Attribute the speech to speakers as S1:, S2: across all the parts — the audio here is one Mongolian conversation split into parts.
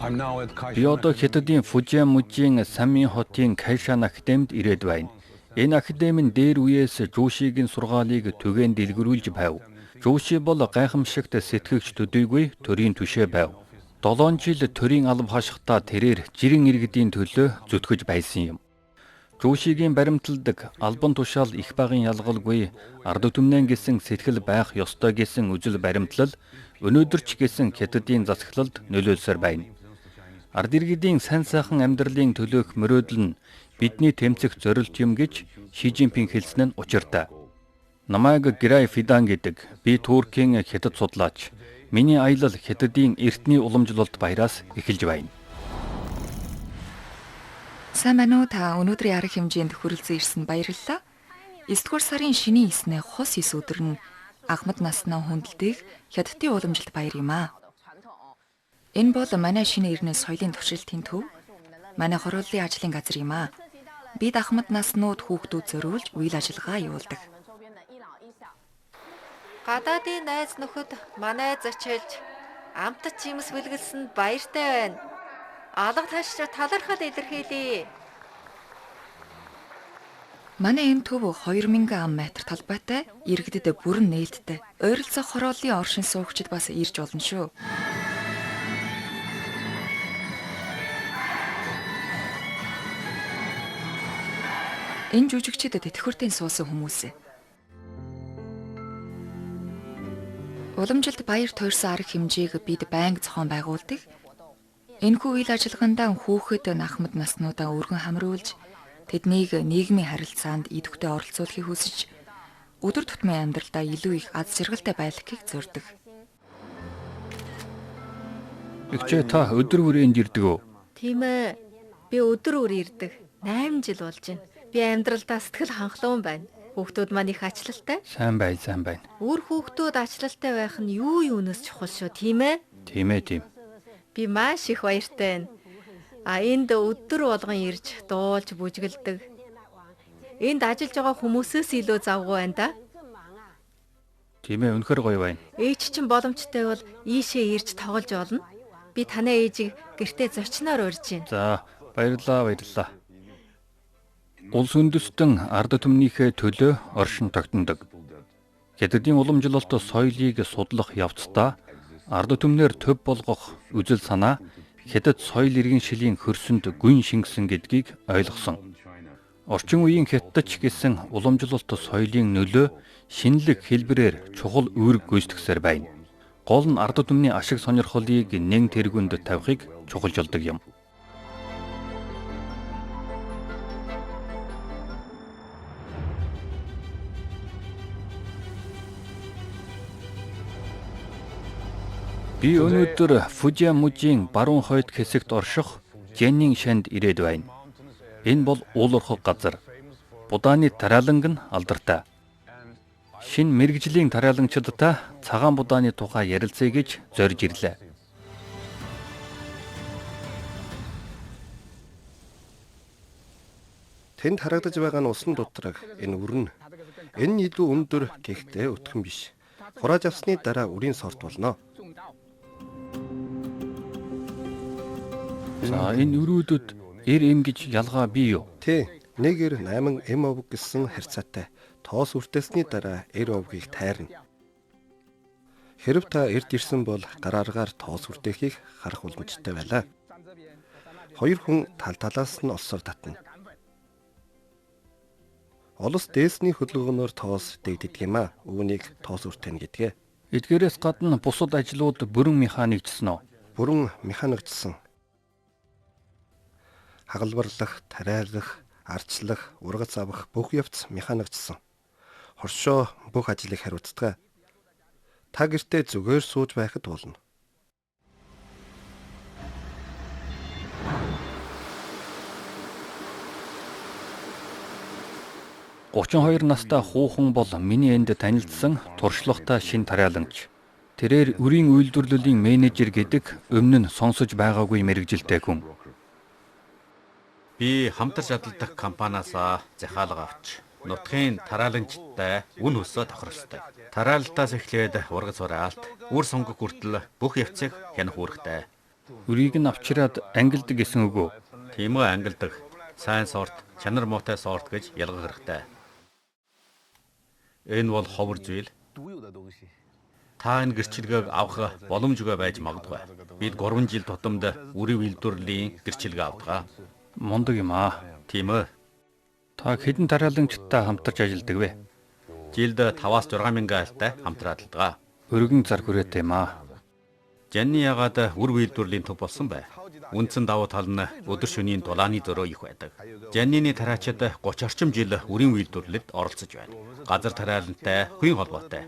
S1: Би одоо Хятадын Фужиан-мужийн Самин хотын Кайшан академид ирээд байна. Энэ академийн дээр үеэс Жушигийн сургаалыг түгээн дэлгэрүүлж байв. Жуши бол гайхамшигт сэтгэгч төдийгүй төрийн түшээ байв. 7 жил төрийн алба хашхтаа тэрээр жирийн иргэдийн төлөө зүтгэж байсан юм. Жушигийн баримталдаг албан тушаал их багын ялгалгүй ард түмнэн гэсэн сэтгэл байх ёстой гэсэн үзэл баримтлал өнөөдөр ч гэсэн Хятадын засаглалд нөлөөлсөөр байна. Ард иргэдийн сайн сайхан амьдралын төлөөх мөрөөдөл нь бидний тэмцэх зорилт юм гэж Ши Жинпин хэлсэн нь учиртай. Намайг Грай Фидан гэдэг. Би Туркийн Хятад судлаач. Миний аялал Хятадын эртний уламжлалт баяраас эхэлж байна.
S2: Сайн байна уу, та өнөөдрийн арга хэмжээнд хүрэлцэн ирсэн баярлалаа. 9-р сарын шинийн 9-ний хос 9 өдөр нь Ахмад наснаа хүндэлдэг Хятадын уламжилт баяр юм аа. Энэ бол манай шинэ ирнэ соёлын туршилтын төв, манай хорооллын ажлын газар юм аа. Бид Ахмад наснууд хүүхдүүд зориулж үйл ажиллагаа явуулдаг.
S3: Гадаадын найз нөхөд манай зочилж амтд чимс бэлгэлсэнд баяртай байна. Алга ташч талархал илэрхийлье.
S2: Манай энэ төв 2000 ам метр талбайтай, иргэдэд бүрэн нээлттэй. Ойролцоох хорооллын оршин суугчид бас ирж болно шүү. Энэ жүжигчдэд тэтгэвртийн суусан хүмүүс. Уламжилт баяр тойрсон арга хэмжээг бид байнга зохион байгуулдаг. Энэхүү үйл ажиллагаандаа хүүхэд Ахмад наснуудаа өргөн хамруулж тэднийг нийгмийн харилцаанд идэвхтэй оролцуулахыг хүсэж өдөр тутмын амьдралдаа илүү их аз жаргалтай байлгахыг зорддог.
S1: Игчээ та өдөр хүрээнд ирдэг үү?
S3: Тийм ээ. Би өдөр бүр ирдэг. 8 жил болж байна. Би амьдралдаа сэтгэл хангалуун байна. Хүүхдүүд маань их ачлалтай.
S1: Сайн байна.
S3: Үр хүүхдүүд ачлалтай байх нь юунаас чухал шүү, тийм ээ?
S1: Тийм ээ.
S3: Би маш их баяртай байна. Энд өдөр болгон ирж дуулж бүжгэлдэг. Энд ажиллаж байгаа хүмүүсээс илүү завгүй байна да.
S1: Тийм ээ, үнэхээр гоё байна.
S3: Ээж чинь боломжтой бол ийшээ ирж тоглож олно. Би танай ээжийг гэртээ зочноор урьж байна.
S1: За, баярлалаа. Улс үндэстэн ард түмнийхээ төлөө оршин тогтнодог. Хятадын уламжлалт соёлыг судлах явцдаа ард түмнэр төв болгох үзэл санаа Хятад соёл иргэншилийн хөрсөнд гүн шингэсэн гэдгийг ойлгосон. Орчин үеийн Хятадч гэсэн уламжлалт соёлын нөлөө шинэлэг хэлбэрээр чухал үүрэг гүйцэтгэсээр байна. Гол нь ард түмний ашиг сонирхлыг нэн тэргүнд тавихыг чухалчилдаг юм. Би өнөөдөр Фужиан-мужийн баруун хойд хэсэгт орших Жэнийн шанд ирээд байна. Энэ бол уулуурхаг газар. Будааны тариаланг нь алдартай. Шинэ мэрэгжлийн тариалагчдтай цагаан будааны тухай ярилцъя гэж зорж ирлээ.
S4: Тэнд харагдаж байгаа нь усан дутраг, энэ үрнэ. Энэ нь илүү өндөр гэхдээ өтгөн биш. Хурааж авсны дараа үрийн сорт болно.
S1: За, энэ өрөөдөд эм гэж ялгаа бий юу?
S4: Тий, 1-8 ов гэсэн харьцаатай. Тоос үртээсний дараа овгийг тайрна. Хэрэв та эрд ирсэн бол гарааргаар тоос үртээхийг харах боломжтой байлаа. 2 хүн тал талаас нь олсоор татна. Олос дээсний хөдөлгөөнөөр тоос дэгддэг юм а. Үүнийг тоос үртэн гэдгээ.
S1: Эдгээрээс гадна бусад ажлууд бүрэн механикчсан уу?
S4: Бүрэн механикчсан. Хагалбарлах, тариалах, арчлах, ургац авах бүх явц механикчсан. Хоршоо бүх ажлыг хариуцдаг. Та гэртээ зүгээр сууж байхад болно.
S1: «32 настай хүүхэн бол миний энд танилцсан туршлагатай шин тариалагч. Тэрээр үрийн үйлдвэрлэлийн менежер гэдэг өмнө нь сонсож байгаагүй мэргэжилтэй хүн.
S5: Би хамтарч ажилладаг компаниас захиалга авч нутгийн тариалагчтай үн өсөө тохиролцдог. Тариалалтаас эхлээд ургац ураалт, үр сонгох хүртэл бүх явцыг хянах үүрэгтэй.
S1: Үрийг нь авчираад ангилдаг гэсэн үг үү?
S5: Тийм үү, ангилдаг. Сайн сорт, чанар муутай сорт гэж ялгах хэрэгтэй. Энэ бол ховор зүйл. Та энэ гэрчилгээг авах боломжгүй байж магадгүй. Бид 3 жил тутамд үрийн үйлдвэрлэлийн гэрчилгээ авдаг.
S1: Мундаг юм аа.
S5: Тийм үү?
S1: Та хэдэн тараалагчтай хамтарч ажилладаг вэ?
S5: Жилд 5-аас 6 мянган айлтай хамтраад алдгаа.
S1: Өргөн зар хүрээтэй юм аа.
S5: Жанны ягаад үр үйлдвэрлэлийн төв болсон бэ? Үндсэн давуу тал нь өдөр шөнийн дулааны зөрөө их байдаг. Жаннины тараачид 30 орчим жил үрийн үйлдвэрлэлд оролцож байна. Газар тариалантай хувийн холбоотой.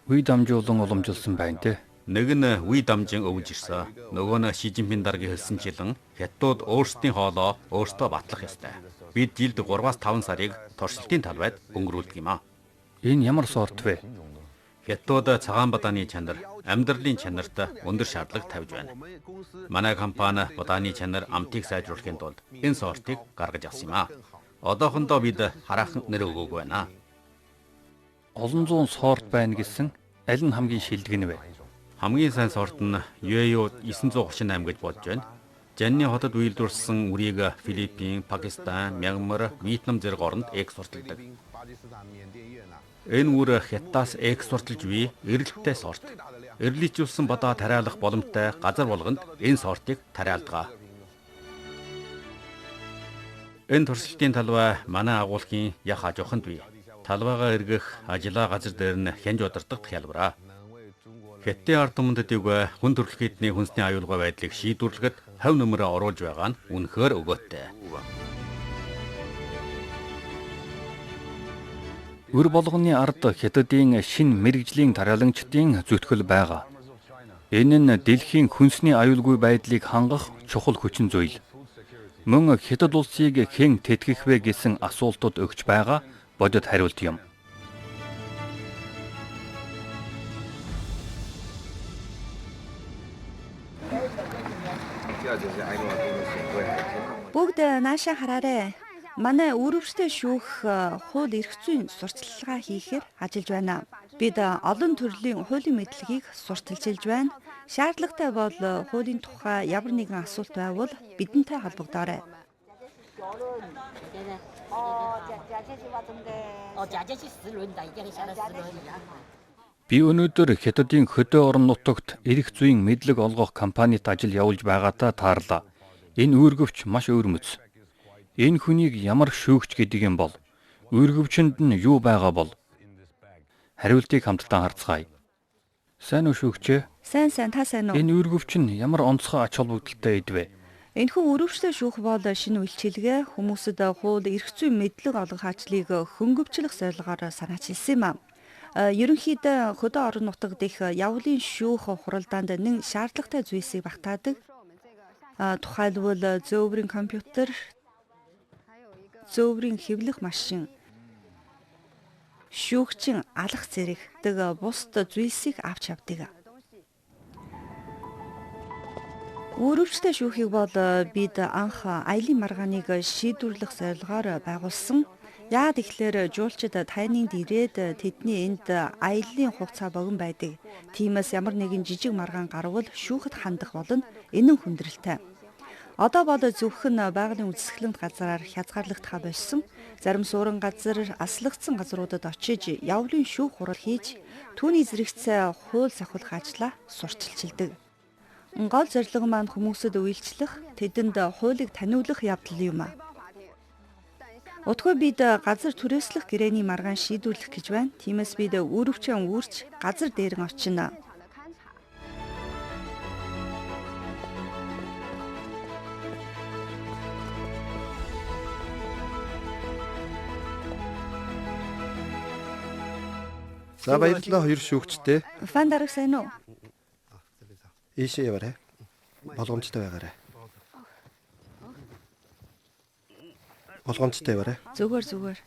S1: Үе дамжуулан уламжилсан байна те.
S5: Нэг нь үе дамжин өвж ирсэн. Нөгөө нь Ши Жинпин даргын хэлсэнчлэн хятадууд өөрсдийн хоолоо өөрсдөө батлах ёстой. Бид жилд 3-аас 5 сарыг туршилтын талбайд өнгөрүүлдэг юм аа.
S1: Энэ ямар сорт вэ?
S5: Хятадууд цагаан бадааны чанар, амьдралын чанарт өндөр шаардлага тавьж байна. Манай компани бадааны чанар амтыг сайжруулахын тулд энэ сортыг гаргаж авсан юм аа. Одоохондоо бид хараахан нэр өгөөгүй байна.
S1: Олон зуун сорт байна гэсэн аль нь хамгийн шилдэг нь вэ?
S5: Хамгийн сайн сорт нь UAU 938 гэж бодож байна. Жанны хотод үйлдвэрлэсэн үрийг Филиппин, Пакистан, Мянмар, Вьетнам зэрэг оронд экспортлдог. Энэ үр Хятадаас экспортлж буй эрэлттэй сорт. Эрлийжүүлсэн бадаа тариалах боломжтой газар болгонд энэ сортыг тариалдаг. Энэ туршилтын талбай манай агуулгын яг хажууханд бий. Талбайгаа эргэх ажлаа газар дээр нь хянж удирдах хялбараа. Хятадын ард түмэнд дэвгүй хүн төрөлх эдний хүнсний аюулгүй байдлыг шийдвэрлэхэд хав нөмрөө оруулж байгаа нь үнэхээр өгөөтэй.
S1: Өр болгоны ард Хятадын шин мэрэгжлийн тараалагчдын зүтгэл байгаа. Энэ нь дэлхийн хүнсний аюулгүй байдлыг хангах чухал хүчин зүйл. Мөн Хятад улсыг хэн тэтгэх вэ гэсэн асуултууд өгч байгаа бодит хариулт юм.
S6: Бүгд нааша хараарэ. Манай өрөвчтэй шүүх хууль эрх зүйн сурталчилгаа хийхээр ажиллаж байна. Бид олон төрлийн хуулийн мэдлэгийг сурталчилж байна. Шаардлагатай бол хуулийн тухай ямар нэгэн асуулт байвал бидэнтэй холбогдоорой.
S1: Би өнөөдөр Хятадын хөдөө орон нутагт эрх зүйн мэдлэг олгох компанид ажил явуулж байгаатаа таарлаа. Энэ үүргэвч маш өвөрмөц. Энэ хүнийг ямар шүүгч гэдэг юм бол? Үүргэвчэнд нь юу байгаа бол? Хариултыг хамтдаа харцгаая. Сайн уу шүүгчээ?
S6: Сайн та сайн уу?
S1: Энэ үүргэвч нь ямар онцгой ач холбогдолтой эдвэ?
S6: Энэхүү өрөвчтэй шүүх бол шинэ үйлчилгээ хүмүүсэд хууль эрх зүйн мэдлэг олгох ажлыг хөнгөвчлөх зорилгоор санаачилсан юм. Ерөнхийдөө хөдөө орон нутагт их явлын шүүх хуралдаанд нэг шаардлагатай зүйлсийг багтаадаг. Тухайлбал зөөврийн компьютер, зөөврийн хэвлэх машин, шүүгчийн алах зэрэг бусад зүйлсийг авч явдаг. Өрөвчтэй шүүхийг бол бид анх аялын маргааныг шийдвэрлэх зорилгоор байгуулсан. Яагаад тэгэхээр жуулчид тайнанд ирээд тэдний энд аяллаа хугацаа богино байдаг. Тиймээс ямар нэгэн жижиг маргаан гарвал шүүхэд хандах болно. Энэ нь хүндрэлтэй. Одоо бол зөвхөн байгалийн үзэсгэлэнт газараар хязгаарлагдах болсон. Зарим суурин газар аслагдсан газруудад очиж явлын шүүх хурал хийж түүний зэрэгцээ хууль сахиулах ажлаа сурталчилдаг. Гол зорилго маань хүмүүсэд үйлчлэх, тэдэнд хуулийг таниулах явдал юм. Утгагүй бид газар түрээслэх гэрээний маргаан шийдвэрлэх гэж байна. Тиймээс бид өрөвчөн үүрч газар дээр нь очино.
S4: За баярлалаа хоёр шүүгчтэй.
S6: Фан дарга сайн уу?
S4: Ийшээ яваарай. Болгоомжтой байгаарай. Болгоомжтой яваарай.
S6: Зүгээр.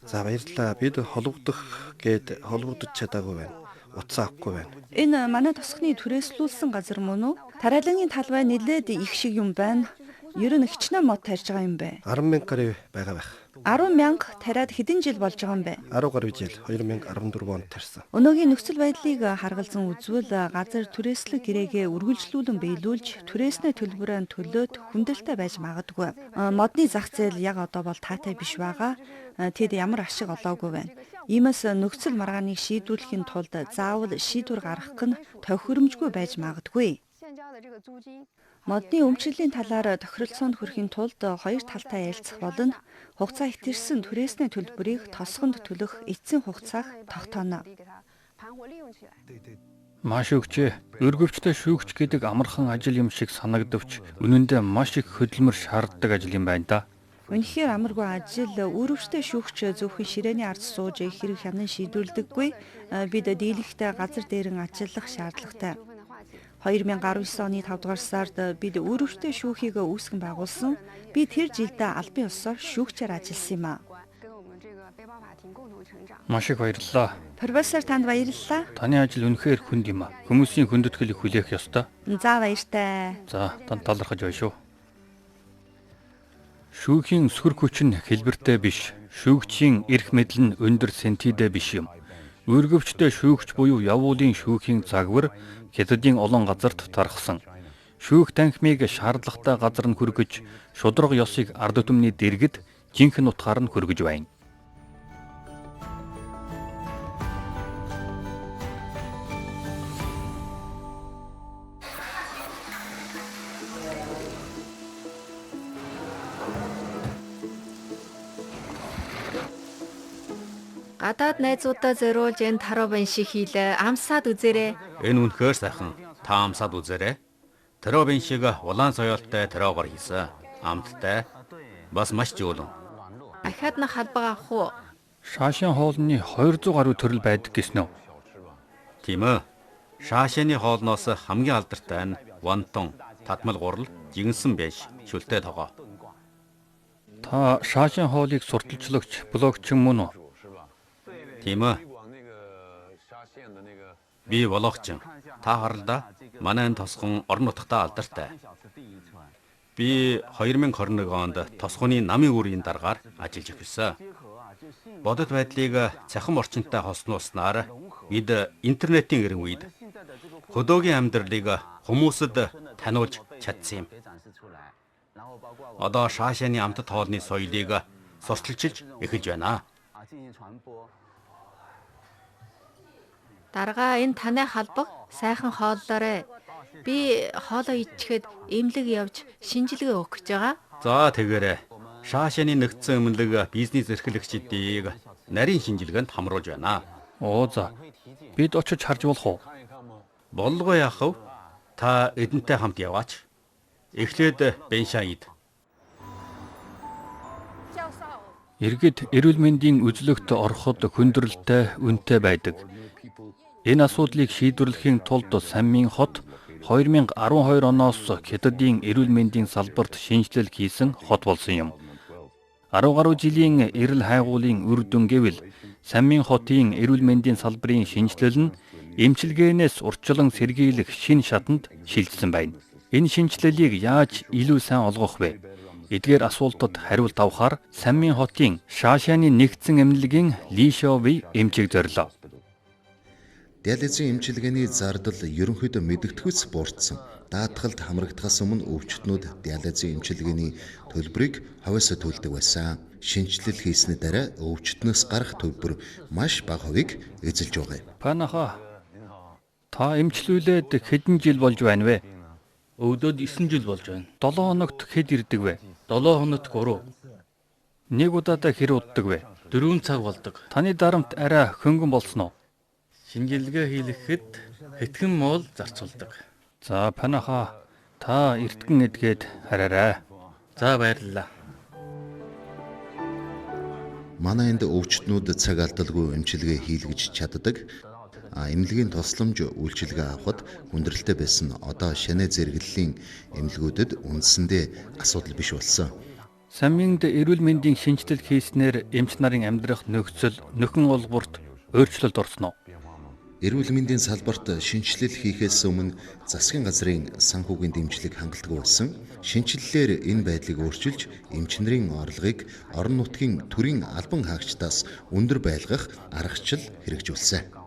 S4: За баярлалаа. Бид холбогдож чадаагүй байна. Утсаа авахгүй байна.
S6: Энэ манай тосхны түрээслүүлсэн газар мөн үү? Тараалагын талбай нэлээд их шиг юм байна. Ер нь хичнээн мод тарьж байгаа юм бэ?
S4: 10,000 гаруй байгаа байх.
S6: 10,000 тариад хэдэн жил болж байгаа юм бэ?
S4: 10 гаруй жил 2014 онд тарьсан.
S6: Өнөөгийн нөхцөл байдлыг харгалзан үзвэл газар түрээслэг гэрээгээ үргэлжлүүлэн биелүүлж түрээсний төлбөрөөр төлөөд хүндрэлтэй байж магадгүй. Модны зах зээл яг одоо бол таатай биш байгаа. Тэд ямар ашиг олоогүй байна. Иймээс нөхцөл маргааныг шийдвэрлэхийн тулд заавал шийдвэр гаргах нь тохиромжгүй байж магадгүй. Модны өмчлөлийн талаар тохиролцоонд хүрэхийн тулд хоёр талтай ярилцах болно. Хугацаа ихтерсэн түрээсний төлбөрийг тосгонд төлөх эцсийн хугацааг тогтооно.
S1: Маш өгчээ. Өргөвчтэй шүүгч гэдэг амархан ажил юм шиг санагдвч үнэн дээр маш их хөдөлмөр шаарддаг ажил юм байна да.
S6: Үнэхээр амаргүй ажил. Өрөвчтэй шүүгч зөвхөн ширээний ард сууж хэрэг хянан шийдвэрлэдэггүй. Бид дийлэхтэй газар дээрэн ажиллах шаардлагатай. 2019 оны 5 дугаар сард бид өрөвчтэй шүүхийг үүсгэн байгуулсан. Би тэр жилдээ албан ёсоор шүүгчээр ажилласан юм а.
S1: Маш их баярлалаа.
S6: Профессор танд баярлалаа.
S1: Таны ажил үнэхээр хүнд юм а. Хүмүүсийн хүндэтгэлийг хүлээх ёстой.
S6: За баяртай.
S1: За, танд талархаж байна шүү. Шүүхийн сүхэр хүч нь хэлбэртэй биш. Шүүгчийн эрх мэдэл нь өндөр сентидэ биш юм. Өргөвчтэй шүүгч буюу явуулын шүүхийн загвар хятадын олон газарт тархсан. Шүүх танхимыг шаардлагатай газар нь хүргэж, шудраг ёсыг ард түмний дэргэд жинхэнэ утгаар нь хүргэж байна.
S3: Гадаад найзуудаа зориулж энэ таробын шиг хийлээ. Амсаад үзээрэй.
S5: Энэ үнэхээр сайхан. Та амсаад үзээрэй. Таробын шиг улаан соёолтой таробор хийсэн. Амттай. Бас маш жуулан.
S3: Ахаад на халбаг авах уу?
S1: Шаашин хоолны 200 гаруй төрөл байдаг гэснэ үү?
S5: Тийм ээ. Шаашааны хоолноос хамгийн алдартай нь вантон, татмал гурал, жигэнсэн байж шүлтэй тогоо.
S1: Та шаашин хоолыг сурталчлагч, блогчин мөн үү?
S5: Тийм ээ. Би блогчин. Та харалда манай энэ тосгон орон нутгатаа алдартай. Би 2021 онд тосгоны намын үрийн дараагаар ажиллаж ирсэн. Бодит байдлыг цахим орчинтай хосноосноор бид интернетийн эрен үед хөдөөгийн амьдралыг хүмүүст таниулж чадсан юм. Одоо шаашааны амтд хоолны соёлыг сурталчилж эхэлж байна.
S3: Дарга энэ таны халбаг сайхан хооллоорой. Би хоолоо ичгээд эмнэлэг явж шинжилгээ өгөх гэж байгаа.
S5: За тэгээрэй. Шаашааны нэгдсэн эмнэлэг бизнес эрхлэгчдийг нарийн шинжилгээнд хамруулж байна.
S1: Оо за. Бид очиж харж болох уу?
S5: Боллого яах вэ? Та эдэнтэй хамт яваач. Эхлээд Беншаид.
S1: Иргэд эрүүл мэндийн үзлэгт ороход хүндрэлтэй, үнэтэй байдаг. Энэ асуудлыг шийдвэрлэхийн тулд Саммин хот 2012 оноос Хятадын эрүүл мэндийн салбарт шинжилэл хийсэн хот болсон юм. 10 гаруй жилийн эрэл хайгуулын үр дүн гэвэл Саммин хотын эрүүл мэндийн салбарын шинжилэл нь эмчилгээнээс урьдчилан сэргийлэх шинэ шатанд шилжсэн байна. Энэ шинжилэлийг яаж илүү сайн олгох вэ? Эдгээр асуултад хариулт авахар Саммин хотын Шаашааны нэгдсэн эмнэлгийн Лишови эмчийг зорилоо.
S7: Диализын эмчилгээний зардал ерөнхийдөө мэдэгдэхүйц буурсан. Даатгалд хамрагдахаас өмнө өвчтнүүд диализын эмчилгээний төлбөрийг хавьяасаа төлдөг байсан. Шинжилэл хийсний дараа өвчтнөөс гарах төлбөр маш бага хувийг эзэлж байгаа юм.
S1: Панаха. Та эмчлүүлээд хэдэн жил болж байна вэ?
S8: Өвдөд 9 жил болж байна.
S1: 7 хоногт хэд ирдэг вэ?
S8: 7 хоногт 3.
S1: Нэг удаадаа хэр уддаг вэ?
S8: 4 цаг болдог.
S1: Таны дарамт арай хөнгөн болсон уу?
S8: Шинжилгээ хийлгэхэд хэтгэн моол зарцуулдаг.
S1: За панаха. Та эртгэн эдгээд хараарай.
S8: За баярлалаа.
S7: Манай энд өвчтнүүд цаг алдалгүй эмчилгээ хийлгэж чаддаг. Эмнэлгийн тусламж үйлчилгээ авахд хүндрэлтэй байсан одоо шанаа зэрэглэлийн эмнэлгүүдэд үндсэндээ асуудал биш болсон.
S1: Самминд эрүүл мэндийн шинжилэл хийснээр эмч нарын амьдрах нөхцөл нөхөн олборт өөрчлөлт орсон уу?
S7: Эрүүл мэндийн салбарт шинжилэл хийхээс өмнө засгийн газрын санхүүгийн дэмжлэг хангалтгүй болсон. Шинжилэлээр энэ байдлыг өөрчилж, эмчнэрийн орлогыг орон нутгийн төрийн албан хаагчдаас өндөр байлгах аргачлал хэрэгжүүлсэн.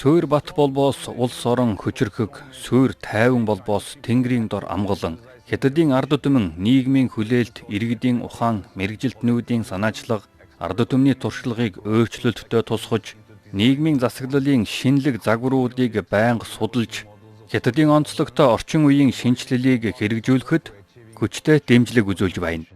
S1: Суур бат болбоос улс орон хүчрхэг, суур тайван болбоос тэнгэрийн дор амгалан, хятадын ард түмэн нийгмийн хүлээлт, иргэдийн ухаан, мэрэгжилтнүүдийн санаачлага, ард түмний туршлагыг өөрчлөлтөд тусгаж, нийгмийн засаглалын шинэлэг загваруудыг байнга судалж, хятадын онцлогтой орчин үеийн шинжилэлийг хэрэгжүүлэхэд хүчтэй дэмжлэг үзүүлж байна.